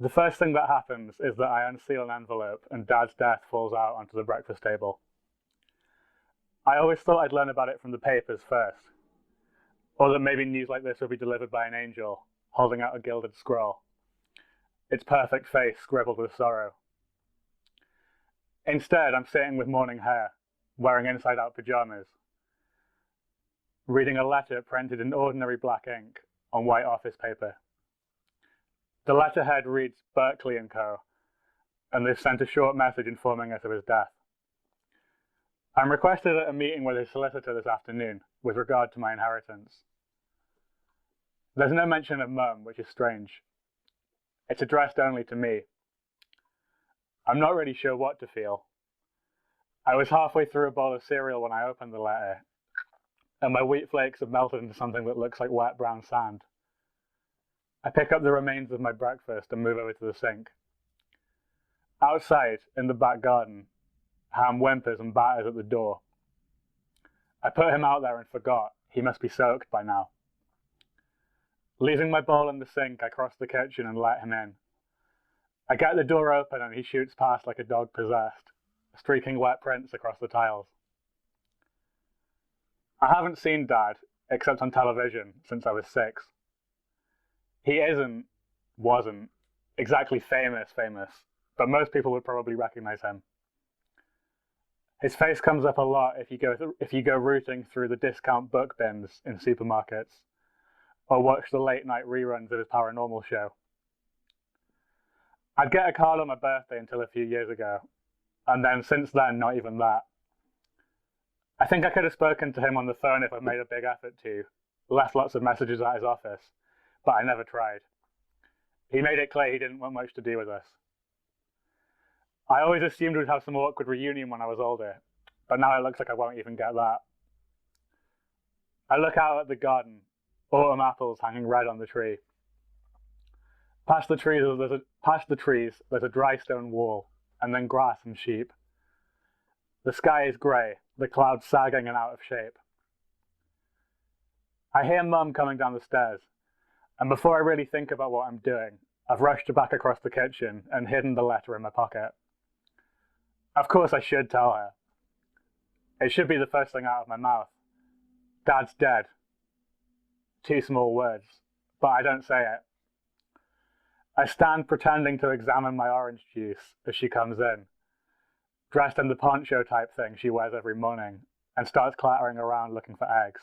The first thing that happens is that I unseal an envelope and Dad's death falls out onto the breakfast table. I always thought I'd learn about it from the papers first, or that maybe news like this would be delivered by an angel, holding out a gilded scroll, its perfect face scribbled with sorrow. Instead, I'm sitting with morning hair, wearing inside-out pajamas, reading a letter printed in ordinary black ink on white office paper. The letterhead reads Berkeley & Co., and they've sent a short message informing us of his death. I'm requested at a meeting with his solicitor this afternoon with regard to my inheritance. There's no mention of Mum, which is strange. It's addressed only to me. I'm not really sure what to feel. I was halfway through a bowl of cereal when I opened the letter, and my wheat flakes have melted into something that looks like wet brown sand. I pick up the remains of my breakfast and move over to the sink. Outside, in the back garden, Ham whimpers and batters at the door. I put him out there and forgot. He must be soaked by now. Leaving my bowl in the sink, I cross the kitchen and let him in. I get the door open and he shoots past like a dog possessed, streaking wet prints across the tiles. I haven't seen Dad, except on television, since I was 6. He wasn't exactly famous, but most people would probably recognize him. His face comes up a lot if you go rooting through the discount book bins in supermarkets, or watch the late-night reruns of his paranormal show. I'd get a card on my birthday until a few years ago, and then since then, not even that. I think I could have spoken to him on the phone if I'd made a big effort to, left lots of messages at his office, but I never tried. He made it clear he didn't want much to do with us. I always assumed we'd have some awkward reunion when I was older, but now it looks like I won't even get that. I look out at the garden, autumn apples hanging red on the tree. Past the trees, there's a dry stone wall, and then grass and sheep. The sky is grey, the clouds sagging and out of shape. I hear Mum coming down the stairs, and before I really think about what I'm doing, I've rushed back across the kitchen and hidden the letter in my pocket. Of course I should tell her. It should be the first thing out of my mouth. Dad's dead. 2 small words, but I don't say it. I stand pretending to examine my orange juice as she comes in, dressed in the poncho type thing she wears every morning, and starts clattering around looking for eggs.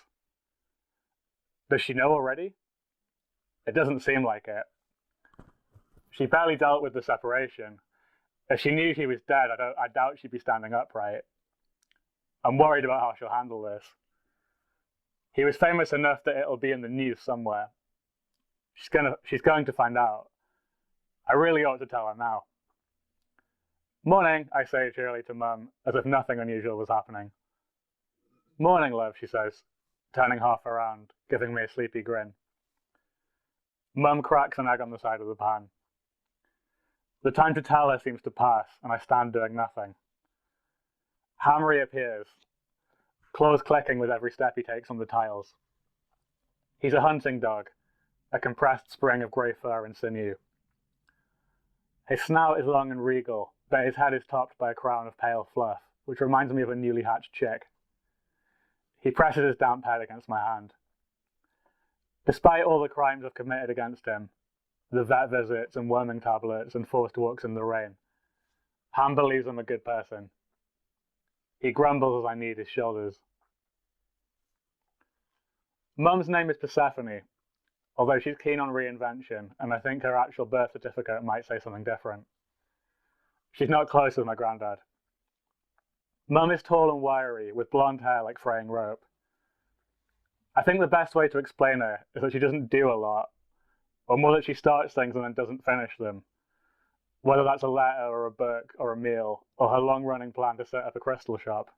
Does she know already? It doesn't seem like it. She barely dealt with the separation. If she knew he was dead, I doubt she'd be standing upright. I'm worried about how she'll handle this. He was famous enough that it'll be in the news somewhere. She's going to find out. I really ought to tell her now. Morning, I say cheerily to Mum, as if nothing unusual was happening. Morning, love, she says, turning half around, giving me a sleepy grin. Mum cracks an egg on the side of the pan. The time to tell her seems to pass, and I stand doing nothing. Ham reappears, claws clicking with every step he takes on the tiles. He's a hunting dog, a compressed spring of grey fur and sinew. His snout is long and regal, but his head is topped by a crown of pale fluff, which reminds me of a newly hatched chick. He presses his damp head against my hand. Despite all the crimes I've committed against him, the vet visits and worming tablets and forced walks in the rain, Ham believes I'm a good person. He grumbles as I knead his shoulders. Mum's name is Persephone, although she's keen on reinvention, and I think her actual birth certificate might say something different. She's not close with my granddad. Mum is tall and wiry, with blonde hair like fraying rope. I think the best way to explain her is that she doesn't do a lot, or more that she starts things and then doesn't finish them, whether that's a letter or a book or a meal, or her long-running plan to set up a crystal shop.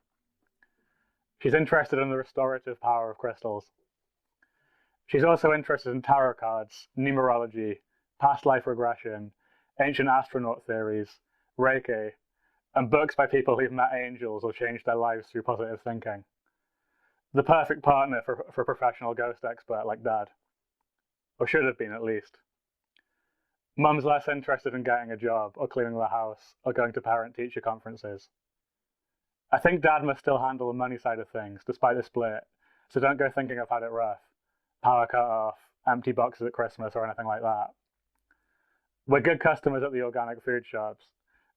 She's interested in the restorative power of crystals. She's also interested in tarot cards, numerology, past life regression, ancient astronaut theories, Reiki, and books by people who've met angels or changed their lives through positive thinking. The perfect partner for a professional ghost expert like Dad. Or should have been, at least. Mum's less interested in getting a job or cleaning the house or going to parent-teacher conferences. I think Dad must still handle the money side of things, despite the split, so don't go thinking I've had it rough. Power cut off, empty boxes at Christmas, or anything like that. We're good customers at the organic food shops,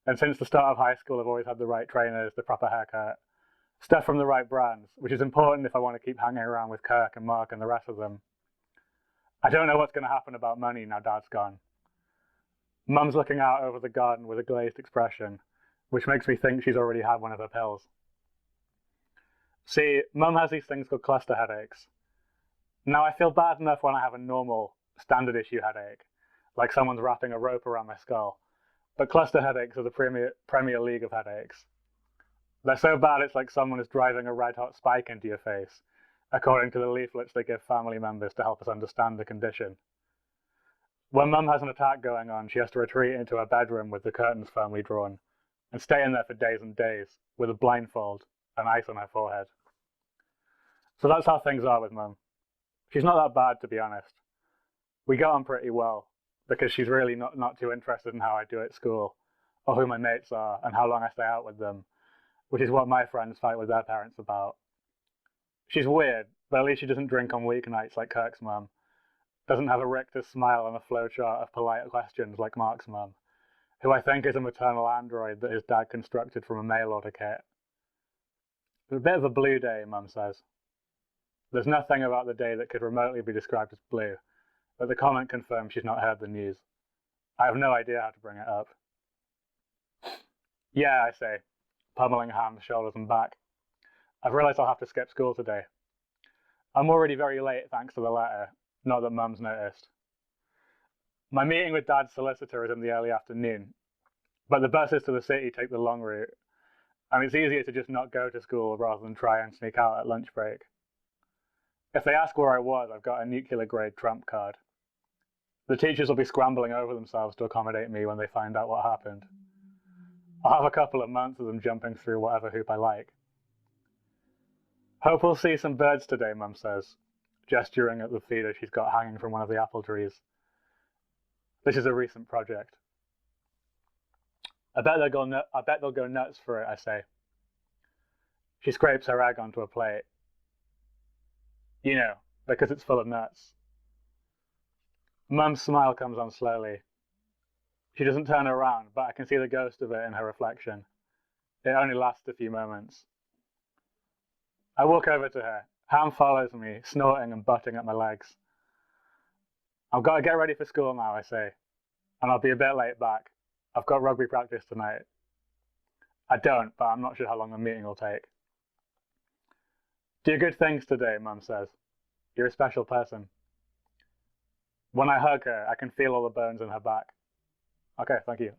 and since the start of high school I've always had the right trainers, the proper haircut, stuff from the right brands, which is important if I want to keep hanging around with Kirk and Mark and the rest of them. I don't know what's going to happen about money now Dad's gone. Mum's looking out over the garden with a glazed expression, which makes me think she's already had one of her pills. See, Mum has these things called cluster headaches. Now I feel bad enough when I have a normal, standard issue headache, like someone's wrapping a rope around my skull, but cluster headaches are the Premier League of headaches. They're so bad it's like someone is driving a red-hot spike into your face, according to the leaflets they give family members to help us understand the condition. When Mum has an attack going on, she has to retreat into her bedroom with the curtains firmly drawn, and stay in there for days and days, with a blindfold and ice on her forehead. So that's how things are with Mum. She's not that bad, to be honest. We get on pretty well, because she's really not too interested in how I do at school, or who my mates are, and how long I stay out with them, which is what my friends fight with their parents about. She's weird, but at least she doesn't drink on weeknights like Kirk's mum, doesn't have a Richter smile and a flowchart of polite questions like Mark's mum, who I think is a maternal android that his dad constructed from a mail order kit. It's a bit of a blue day, Mum says. There's nothing about the day that could remotely be described as blue, but the comment confirms she's not heard the news. I have no idea how to bring it up. Yeah, I say, pummeling hands, shoulders and back. I've realised I'll have to skip school today. I'm already very late thanks to the letter, not that Mum's noticed. My meeting with Dad's solicitor is in the early afternoon, but the buses to the city take the long route, and it's easier to just not go to school rather than try and sneak out at lunch break. If they ask where I was, I've got a nuclear-grade trump card. The teachers will be scrambling over themselves to accommodate me when they find out what happened. I'll have a couple of months of them jumping through whatever hoop I like. Hope we'll see some birds today, Mum says, gesturing at the feeder she's got hanging from one of the apple trees. This is a recent project. I bet they'll go nuts for it, I say. She scrapes her egg onto a plate. You know, because it's full of nuts. Mum's smile comes on slowly. She doesn't turn around, but I can see the ghost of it in her reflection. It only lasts a few moments. I walk over to her. Ham follows me, snorting and butting at my legs. I've got to get ready for school now, I say, and I'll be a bit late back. I've got rugby practice tonight. I don't, but I'm not sure how long the meeting will take. Do good things today, Mum says. You're a special person. When I hug her, I can feel all the bones in her back. Okay, thank you.